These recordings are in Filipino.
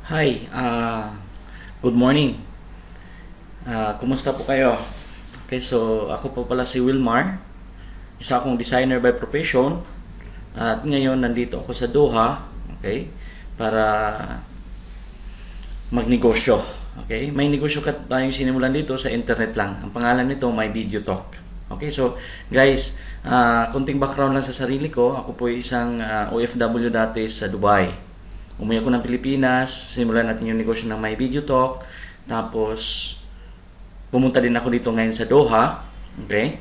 Hi, good morning. Kumusta po kayo? Okay, so ako po pala si Wilmar, isa akong designer by profession. At ngayon nandito ako sa Doha, okay, para magnegosyo. Okay, may negosyo tayong sinimulan dito sa internet lang. Ang pangalan nito, My Video Talk. Okay, so guys, konting background lang sa sarili ko. Ako po ay isang OFW dati sa Dubai. Umuwi ako ng Pilipinas, simulan natin yung negosyo ng My Video Talk. Tapos, pumunta din ako dito ngayon sa Doha. Okay?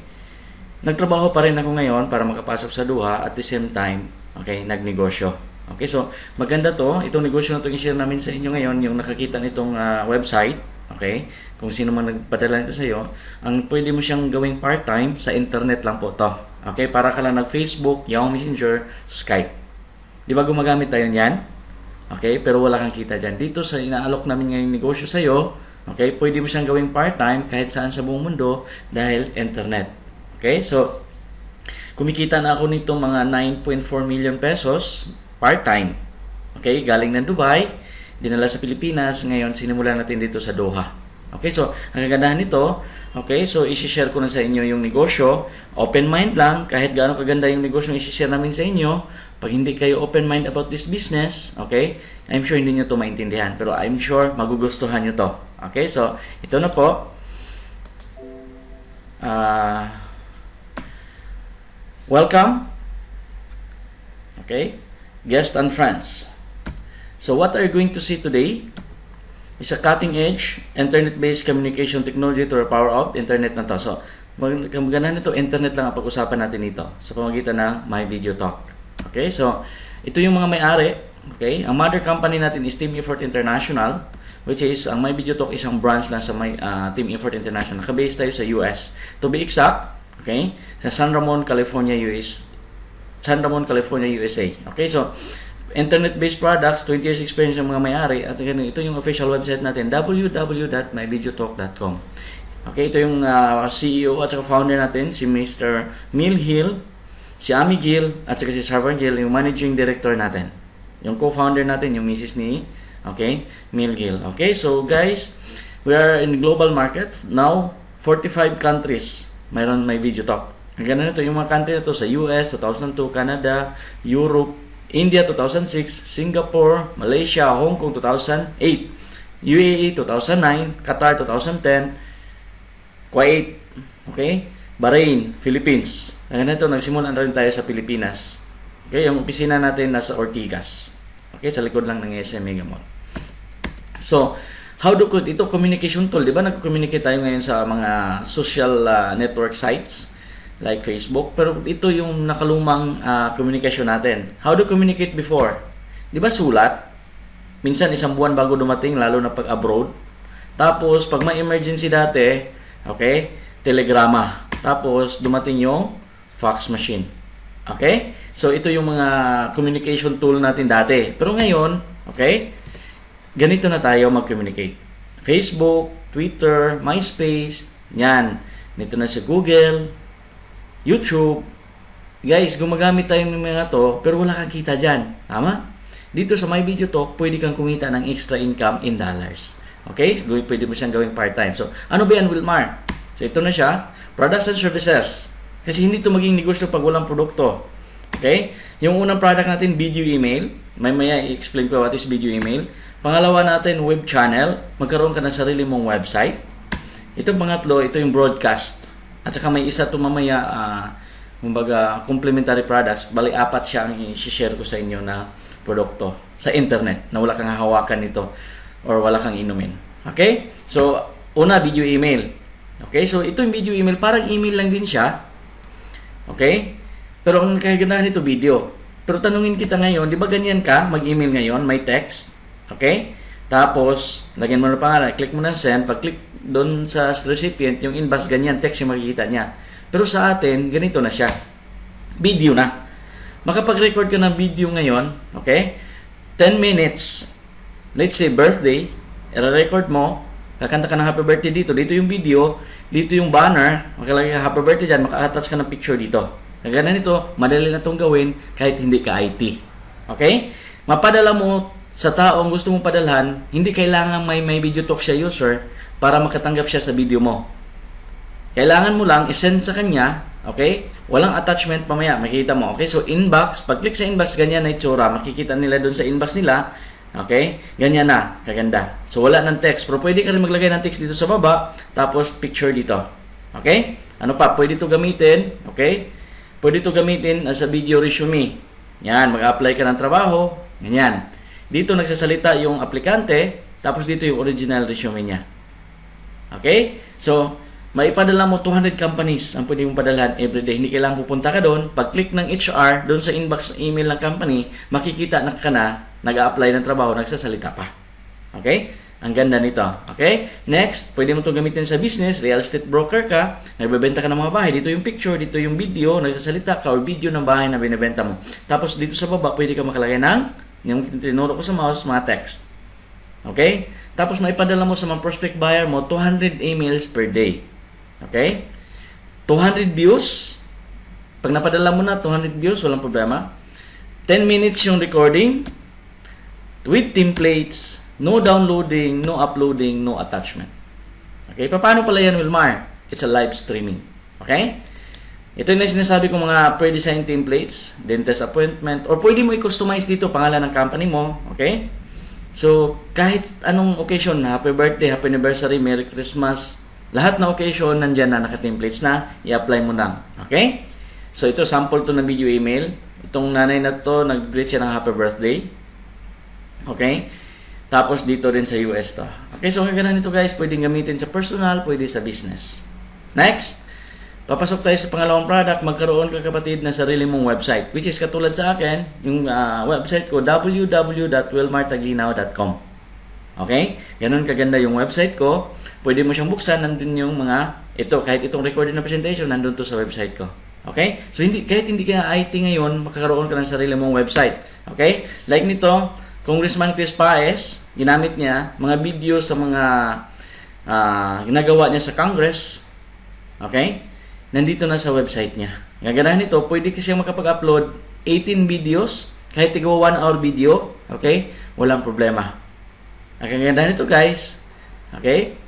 Nagtrabaho pa rin ako ngayon para makapasok sa Doha at the same time, okay, nagnegosyo. Okay, so maganda to. Itong negosyo na to i-share namin sa inyo ngayon, yung nakakita nitong website. Okay? Kung sino man nagpadala nito sa iyo, ang pwede mo siyang gawing part-time sa internet lang po to. Okay? Para ka lang nag-Facebook, Yahoo Messenger, Skype. Di ba gumagamit tayo niyan? Okay, pero wala kang kita dyan. Dito sa inaalok namin ngayong negosyo sa iyo, okay, pwede mo siyang gawing part-time kahit saan sa buong mundo dahil internet. Okay, so kumikita na ako nito mga 9.4 million pesos part-time. Okay, galing ng Dubai, dinala sa Pilipinas, ngayon sinimulan natin dito sa Doha. Okay, so ang kagandahan nito, okay, so isi-share ko na sa inyo yung negosyo. Open mind lang, kahit gaano kaganda yung negosyo yung isi-share namin sa inyo. Pag hindi kayo open mind about this business, okay, I'm sure hindi nyo to maintindihan. Pero I'm sure magugustuhan nyo to. Okay, so ito na po. Welcome. Okay, guests and friends. So what are you going to see today is a cutting-edge internet-based communication technology to the power of internet na to. So maganda nito, internet lang ang pag-usapan natin dito sa pamamagitan ng My Video Talk. Okay, so ito yung mga may-ari. Okay, ang mother company natin is Team Effort International, which is ang My Video Talk isang branch lang sa Team Effort International. Nakabase tayo sa US. To be exact, okay, sa San Ramon, California, USA. Okay, so internet-based products, 20 years experience ng mga may-ari. At ito yung official website natin, www.myvideotalk.com. Okay, ito yung CEO at saka founder natin, si Mr. Neil Hill, si Ami Gill, at saka si Sarvan Gill, yung managing director natin. Yung co-founder natin, yung Mrs. ni, okay, Neil Gill. Okay, so guys, we are in global market. Now, 45 countries, mayroon My Video Talk. Ang ganda nito, yung mga country na to sa US, 2002, Canada, Europe, India 2006, Singapore, Malaysia, Hong Kong 2008, UAE 2009, Qatar 2010, Kuwait, okay, Bahrain, Philippines. Ngayon ito, nagsimula na rin tayo sa Pilipinas. Okay, yung opisina natin nasa Ortigas. Okay, sa likod lang ng SM Mega Mall. So, ito communication tool, di ba? Nag-communicate tayo ngayon sa mga social network sites like Facebook, pero ito yung nakalumang communication natin. How do communicate before? Di ba sulat? Minsan isang buwan bago dumating, lalo na pag abroad. Tapos, pag may emergency dati, okay, telegrama. Tapos, dumating yung fax machine. Okay? So, ito yung mga communication tool natin dati. Pero ngayon, okay, ganito na tayo mag-communicate. Facebook, Twitter, MySpace, yan. Nito na sa Google, YouTube. Guys, gumagamit tayo ng mga to, pero wala kang kita dyan. Tama? Dito sa My Video Talk, pwede kang kumita ng extra income in dollars. Okay? Pwede mo siyang gawing part-time. So, ano ba yan, Wilmar? So, ito na siya. Products and services. Kasi hindi ito maging negosyo pag walang produkto. Okay? Yung unang product natin, video email. Maya i-explain ko what is video email. Pangalawa natin, web channel. Magkaroon ka ng sarili mong website. Itong pangatlo, ito yung broadcast. At saka may isa ito mamaya, complementary products. Bali, 4 siya ang i-share ko sa inyo na produkto sa internet na wala kang hahawakan nito or wala kang inumin. Okay? So, una, video email. Okay? So, ito yung video email. Parang email lang din siya. Okay? Pero ang kagandahan nito, video. Pero tanungin kita ngayon, di ba ganyan ka mag-email ngayon? May text. Okay? Tapos, lagyan mo na pangalan. Click mo na send. Pag-click doon sa recipient, yung inbox, ganyan, text yung makikita niya. Pero sa atin, ganito na siya. Video na. Makapag-record ka ng video ngayon, okay? 10 minutes. Let's say birthday. I-record mo. Kakanta ka ng happy birthday dito. Dito yung video. Dito yung banner. Makalagay ka happy birthday dyan. Maka-attach ka ng picture dito. Kagana nito, madali na itong gawin kahit hindi ka IT. Okay? Mapadala mo sa taong gusto mong padalhan, hindi kailangan may video talk siya user para makatanggap siya sa video mo. Kailangan mo lang isend sa kanya, okay? Walang attachment mamaya, makikita mo. Okay, so inbox, pag-click sa inbox, ganyan na itsura. Makikita nila doon sa inbox nila. Okay? Ganyan na, kaganda. So wala ng text, pero pwede ka rin maglagay ng text dito sa baba, tapos picture dito. Okay? Ano pa? Pwede ito gamitin, okay? Pwede ito gamitin as a video resume. Yan, mag-apply ka ng trabaho, ganyan. Dito nagsasalita yung aplikante, tapos dito yung original resume niya. Okay? So, maipadala mo 200 companies ang pwede mong padalhan everyday. Hindi kailangan pupunta ka doon. Pag-click ng HR, doon sa inbox email ng company, makikita na ka na, nag-a-apply ng trabaho, nagsasalita pa. Okay? Ang ganda nito. Okay? Next, pwede mo itong gamitin sa business. Real estate broker ka, nagbebenta ka ng mga bahay. Dito yung picture, dito yung video, nagsasalita ka, or video ng bahay na binibenta mo. Tapos dito sa baba, pwede ka makalagay ng yung tinuro ko sa mouse, mga text. Okay? Tapos maipadala mo sa mga prospect buyer mo 200 emails per day. Okay? 200 views. Pag napadala mo na 200 views, walang problema. 10 minutes yung recording with templates, no downloading, no uploading, no attachment. Okay? Paano pala yan, Wilmar? It's a live streaming. Okay? Ito yung sinasabi kong mga pre-designed templates, dentist appointment, or pwede mo i-customize dito pangalan ng company mo, okay? So, kahit anong occasion, happy birthday, happy anniversary, Merry Christmas, lahat na occasion, nandyan na, naka-templates na, i-apply mo lang, okay? So, ito, sample to ng video email. Itong nanay na to, nag-greet siya ng happy birthday, okay? Tapos, dito rin sa US to. Okay, so kagana nito guys, pwedeng gamitin sa personal, pwede sa business. Next, papasok tayo sa pangalawang product, magkaroon ka kapatid na sarili mong website, which is katulad sa akin, yung website ko, www.wilmartaglinaw.com. Okay? Ganun kaganda yung website ko. Pwede mo siyang buksan, nandun yung mga, kahit itong recorded na presentation, nandun to sa website ko. Okay? So, kahit hindi ka IT ngayon, makakaroon ka ng sarili mong website. Okay? Like nito, Congressman Chris Paez, ginamit niya, mga videos sa mga ginagawa niya sa Congress. Okay? Nandito na sa website niya. Gaganahan nito, pwede kasi makapag-upload 18 videos, kahit tigawa 1 hour video, okay? Walang problema. Ang gaganahan nito guys, okay?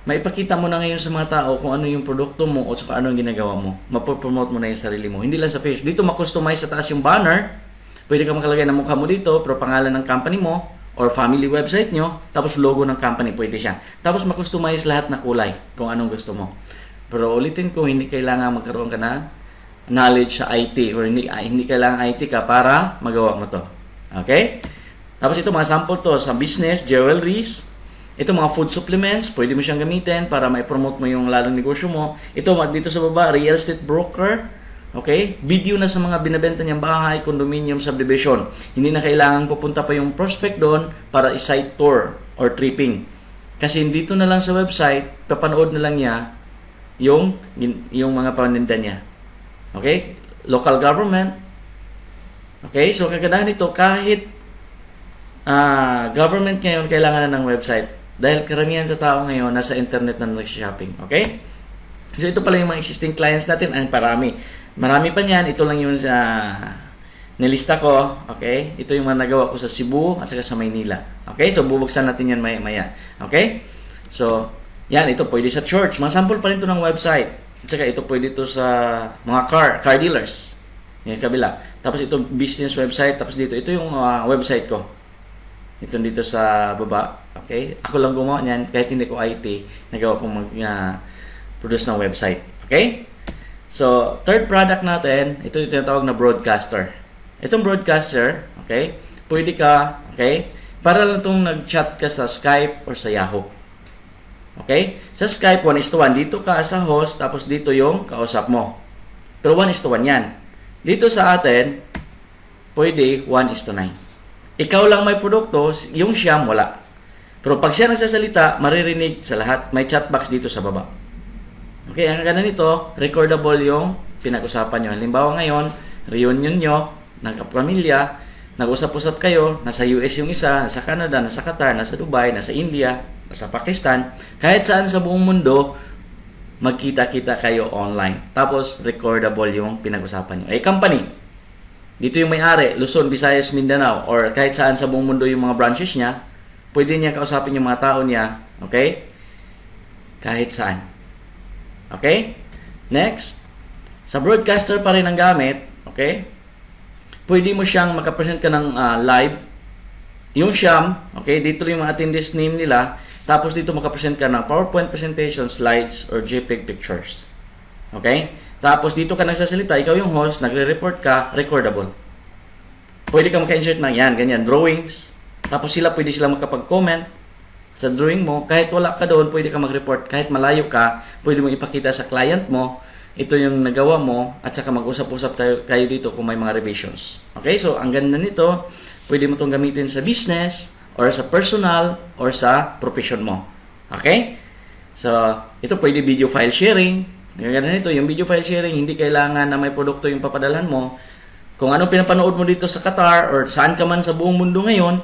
Maipakita mo na ngayon sa mga tao kung ano yung produkto mo o kung ano yung ginagawa mo. Mapopromote mo na yung sarili mo. Hindi lang sa Facebook. Dito makustomize sa taas yung banner. Pwede ka makalagay ng mukha mo dito, pero pangalan ng company mo or family website nyo, tapos logo ng company, pwede siya. Tapos makustomize lahat na kulay kung anong gusto mo. Pero ulitin ko, hindi kailangan magkaroon ka na knowledge sa IT or hindi kailangan IT ka para magawa mo to. Okay? Tapos ito mga sample to sa business, jewelries. Ito mga food supplements, pwede mo siyang gamitin para ma-promote mo yung lalong negosyo mo. Ito dito sa baba, real estate broker. Okay? Video na sa mga binabenta niyang bahay, condominium, subdivision. Hindi na kailangan pupunta pa yung prospect doon para i-site tour or tripping. Kasi dito na lang sa website, papanood na lang niya yung mga paninda niya. Okay? Local government. Okay? So, kagandahan nito, kahit government ngayon, kailangan na ng website. Dahil karamihan sa tao ngayon, nasa internet na nag-shopping. Okay? So, ito pala yung mga existing clients natin. Ang parami. Marami pa niyan. Ito lang yung nilista ko. Okay? Ito yung mga nagawa ko sa Cebu at saka sa Maynila. Okay? So, bubuksan natin yan maya-maya. Okay? So, yan, ito pwede sa church. Mga sample pa rin ito ng website. At saka ito pwede ito sa mga car dealers. Yan, kabila. Tapos ito business website. Tapos dito, ito yung website ko. Ito dito sa baba. Okay? Ako lang gumawa niyan. Kahit hindi ko IT, nagawa kong mag-produce ng website. Okay? So, third product natin, ito yung tinatawag na broadcaster. Itong broadcaster, okay? Pwede ka, okay? Para lang itong nag-chat ka sa Skype or sa Yahoo. Okay? Sa Skype, 1:1. Dito ka sa host, tapos dito yung kausap mo. Pero 1:1 yan. Dito sa atin, pwede 1:9. Ikaw lang may produkto, yung siyam wala. Pero pag siya nagsasalita, maririnig sa lahat. May chat box dito sa baba. Okay, ang ganda nito, recordable yung pinag-usapan nyo. Halimbawa ngayon, reunion nyo, nagkapamilya, nag-usap-usap kayo, nasa US yung isa, nasa Canada, nasa Qatar, nasa Dubai, nasa India, sa Pakistan, kahit saan sa buong mundo, magkita-kita kayo online. Tapos, recordable yung pinag-usapan nyo. Company. dito yung may-ari, Luzon, Visayas, Mindanao, or kahit saan sa buong mundo yung mga branches niya, pwede niya kausapin yung mga tao niya, okay? Kahit saan. Okay? Next, sa broadcaster pa rin ang gamit, okay? Pwede mo siyang makapresent ka ng live, yung siyam, okay? Dito yung mga attendees name nila, tapos dito makapresent ka ng PowerPoint presentation, slides, or JPEG pictures. Okay? Tapos dito ka nagsasalita, ikaw yung host, nagre-report ka, recordable. Pwede ka maka-insert ng yan, ganyan, drawings. Tapos pwede sila makapag-comment sa drawing mo. Kahit wala ka doon, pwede ka mag-report. Kahit malayo ka, pwede mo ipakita sa client mo, ito yung nagawa mo, at saka mag-usap-usap kayo dito kung may mga revisions. Okay? So, ang ganda nito, pwede mo itong gamitin sa business, or sa personal, or sa profession mo. Okay? So, ito pwede video file sharing. Ganda nito, yung video file sharing, hindi kailangan na may produkto yung papadalhan mo. Kung anong pinapanood mo dito sa Qatar or saan ka man sa buong mundo ngayon,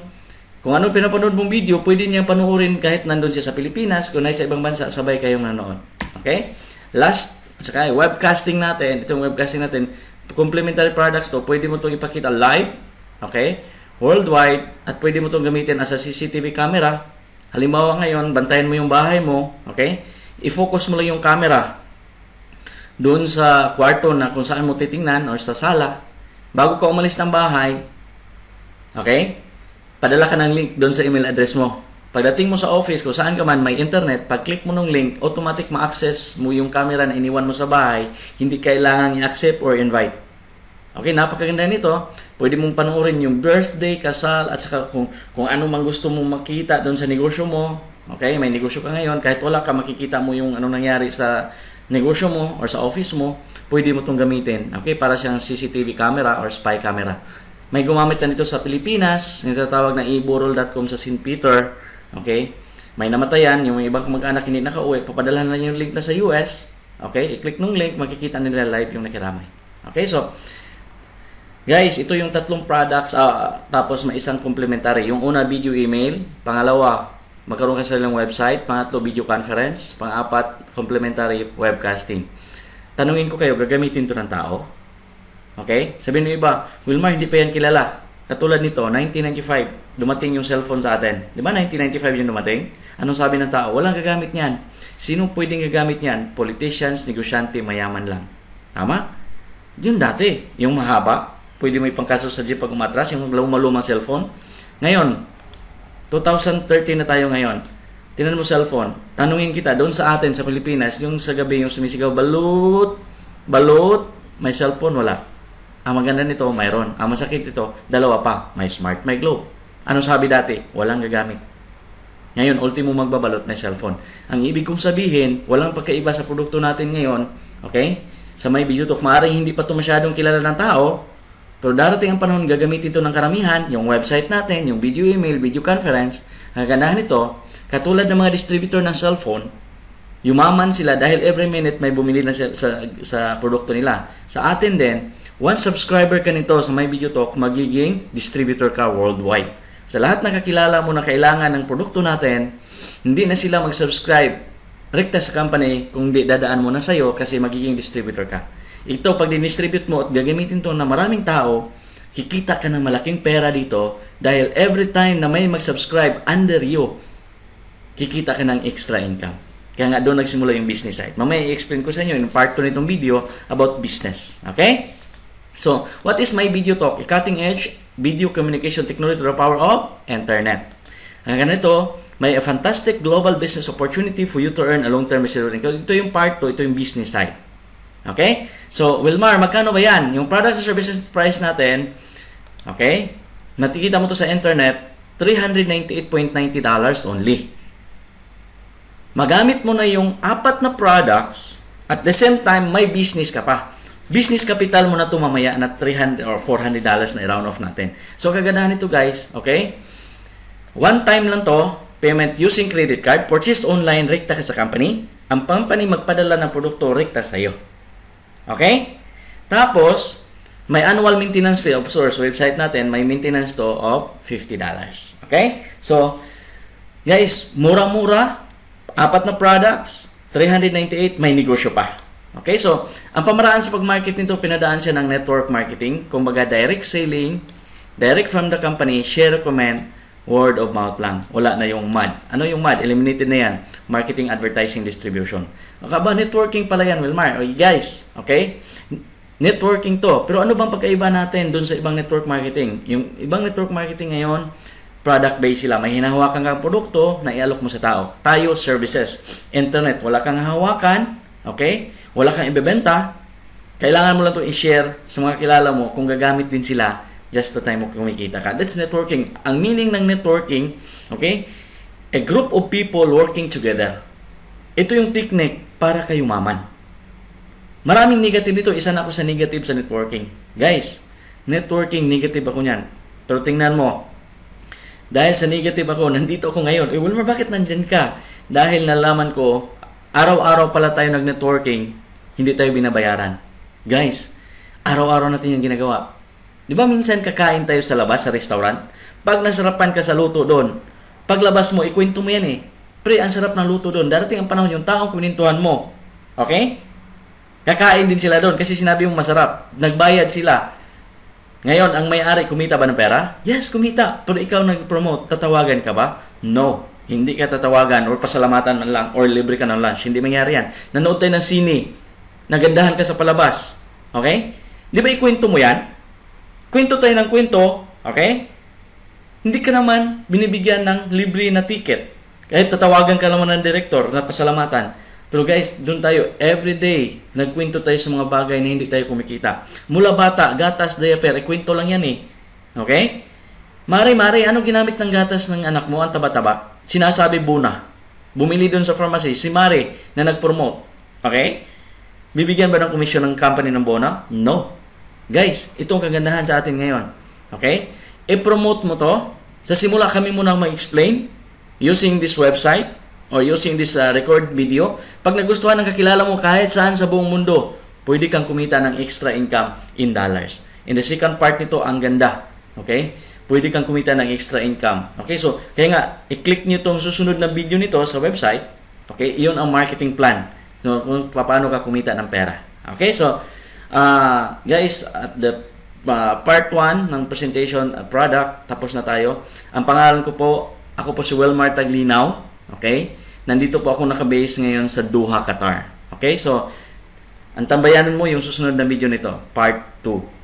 kung anong pinapanood mong video, pwede niyang panoorin kahit nandun siya sa Pilipinas, kung sa ibang bansa, sabay kayong nanood. Okay? Last, saka webcasting natin, itong webcasting natin, complementary products to, pwede mo itong ipakita live, okay? Worldwide, at pwede mo itong gamitin as a CCTV camera. Halimbawa ngayon, bantayan mo yung bahay mo, okay? I-focus mo lang yung camera doon sa kwarto na kung saan mo titingnan or sa sala. Bago ka umalis ng bahay, okay? Padala ka ng link doon sa email address mo. Pagdating mo sa office, kung saan ka man may internet, pag-click mo ng link, automatic ma-access mo yung camera na iniwan mo sa bahay. Hindi kailangan i-accept or invite. Okay, napakaganda nito. Pwede mong panoorin yung birthday, kasal, at saka kung ano man gusto mong makita doon sa negosyo mo. Okay, may negosyo ka ngayon, kahit wala ka, makikita mo yung anong nangyari sa negosyo mo or sa office mo, pwede mo itong gamitin. Okay, para siyang CCTV camera or spy camera. May gumamit na nito sa Pilipinas, nitatawag na eburol.com sa St. Peter. Okay, may namatayan, yung ibang kamag-anak hindi nakauwi, papadalhan na yung link na sa US. Okay, i-click nung link, makikita nila live yung nakiramay. Okay, so, guys, ito yung tatlong products, tapos may isang complementary. Yung una, video email. Pangalawa, magkaroon ka sa ilang website. Pangatlo, video conference. Pang-apat, complementary webcasting. Tanungin ko kayo, gagamitin to ng tao? Okay? Sabihin nyo iba, Wilmar, hindi pa yan kilala. Katulad nito, 1995, dumating yung cellphone sa atin. Di ba 1995 yung dumating? Anong sabi ng tao? Walang gagamit niyan. Sino pwedeng gagamit niyan? Politicians, negosyante, mayaman lang. Tama? Yun dati, yung mahaba. Pwede mo ipangkaso sa jeep pag umatras, yung lumang cellphone. Ngayon, 2013 na tayo ngayon. Tingnan mo cellphone. Tanungin kita, doon sa atin, sa Pilipinas, yung sa gabi, yung sumisigaw, balot, may cellphone, wala. Ang maganda nito, mayroon. Ang masakit ito, dalawa pa, may smart, may globe. Ano sabi dati? Walang gagamit. Ngayon, ultimo magbabalot, may cellphone. Ang ibig kong sabihin, walang pagkaiba sa produkto natin ngayon, okay? Sa may video talk, maaaring hindi pa ito masyadong kilala ng tao, pero darating ang panahon, gagamitin ito ng karamihan, yung website natin, yung video email, video conference. Ang gandahan nito, katulad ng mga distributor ng cellphone, yumaman sila dahil every minute may bumili na sa produkto nila. Sa atin din, once subscriber ka nito sa My Video Talk, magiging distributor ka worldwide. Sa lahat ng kakilala mo na kailangan ng produkto natin, hindi na sila mag-subscribe rekta sa company kung di dadaan mo na sa'yo kasi magiging distributor ka. Ito, pag dinistribute mo at gagamitin to na maraming tao, kikita ka ng malaking pera dito dahil every time na may mag-subscribe under you, kikita ka ng extra income. Kaya nga doon nagsimula yung business side. Mamaya i-explain ko sa inyo in part 2 nitong video about business. Okay? So, what is My Video Talk? A cutting-edge video communication technology to the power of internet. Ang ganito, may a fantastic global business opportunity for you to earn a long-term residual income. Ito yung part 2, ito yung business side. Okay? So, Wilmar, magkano ba yan? Yung products and services price natin, okay? Nakikita mo to sa internet, $398.90 only. Magamit mo na yung 4 na products, at the same time, may business ka pa. Business capital mo na to mamaya na $300 or $400 na i-round off natin. So, kagandahan nito guys, okay? One time lang to, payment using credit card, purchase online, rekta ka sa company. Ang company magpadala ng produkto, rekta sa iyo. Okay? Tapos, may annual maintenance fee of source website natin, may maintenance to of $50. Okay? So, guys, mura-mura, 4 na products, $398, may negosyo pa. Okay, so ang pamaraan sa pag-market nito, pinadaan siya ng network marketing, kumbaga direct selling, direct from the company, share, recommend, word of mouth lang. Wala na yung MAD. Ano yung MAD? Eliminated na yan. Marketing, advertising, distribution. Ba, networking pala yan, Wilmar. Okay, guys, okay? Networking to. Pero ano bang pagkaiba natin dun sa ibang network marketing? Yung ibang network marketing ngayon, product-based sila. May hinahawakan kang produkto na ialok mo sa tao. Tayo, services. Internet, wala kang hawakan. Okay? Wala kang ibebenta. Kailangan mo lang itong i-share sa mga kilala mo kung gagamit din sila just the time mo kumikita ka. That's networking. Ang meaning ng networking, okay? A group of people working together. Ito yung technique para kayo maman. Maraming negative dito. Isa na ako sa negative sa networking. Guys, networking, negative ako niyan. Pero tingnan mo, dahil sa negative ako, nandito ako ngayon. Wilmer, bakit nandyan ka? Dahil nalaman ko, araw-araw pala tayo nag-networking, hindi tayo binabayaran. Guys, araw-araw natin yung ginagawa. Di ba minsan kakain tayo sa labas, sa restaurant? Pag nasarapan ka sa luto doon, paglabas mo, ikwento mo yan eh. Pre, ang sarap ng luto doon. Darating ang panahon yung taong kunintuhan mo. Okay? Kakain din sila doon kasi sinabi mo masarap. Nagbayad sila. Ngayon, ang may-ari, kumita ba ng pera? Yes, kumita. Pero ikaw nag-promote, tatawagan ka ba? No. Hindi ka tatawagan or pasalamatan man lang or libre ka ng lunch. Hindi mangyari yan. Nanood tayo ng sine. Nagandahan ka sa palabas. Okay? Di ba ikwento mo yan? Kwento tayo ng kwento. Okay? Hindi ka naman binibigyan ng libre na ticket. Kahit tatawagan ka naman ng director na pasalamatan. Pero guys, doon tayo. Everyday, nagkwento tayo sa mga bagay na hindi tayo kumikita. Mula bata, gatas, diaper, ikwento lang yan eh. Okay? Mare, ano ginamit ng gatas ng anak mo? Ang taba-taba? Sinasabi Buna. Bumili doon sa pharmacy. Si Mare na nag-promote. Okay? Bibigyan ba ng komisyon ng company ng Bona? No. Guys, itong kagandahan sa atin ngayon. Okay? I-promote mo to. Sa simula kami muna mag-explain using this website or using this record video. Pag nagustuhan ng kakilala mo kahit saan sa buong mundo, pwede kang kumita ng extra income in dollars. In the second part nito, ang ganda. Okay? Pwede kang kumita ng extra income. Okay? So, kaya nga, i-click nyo itong susunod na video nito sa website. Okay? Iyon ang marketing plan. So, kung paano ka kumita ng pera. Okay? So, guys, at the part 1 ng presentation product, tapos na tayo. Ang pangalan ko po, ako po si Wilmar Taglinaw. Okay? Nandito po ako nakabase ngayon sa Doha, Qatar. Okay? So, ang tambayanan mo yung susunod na video nito, part 2.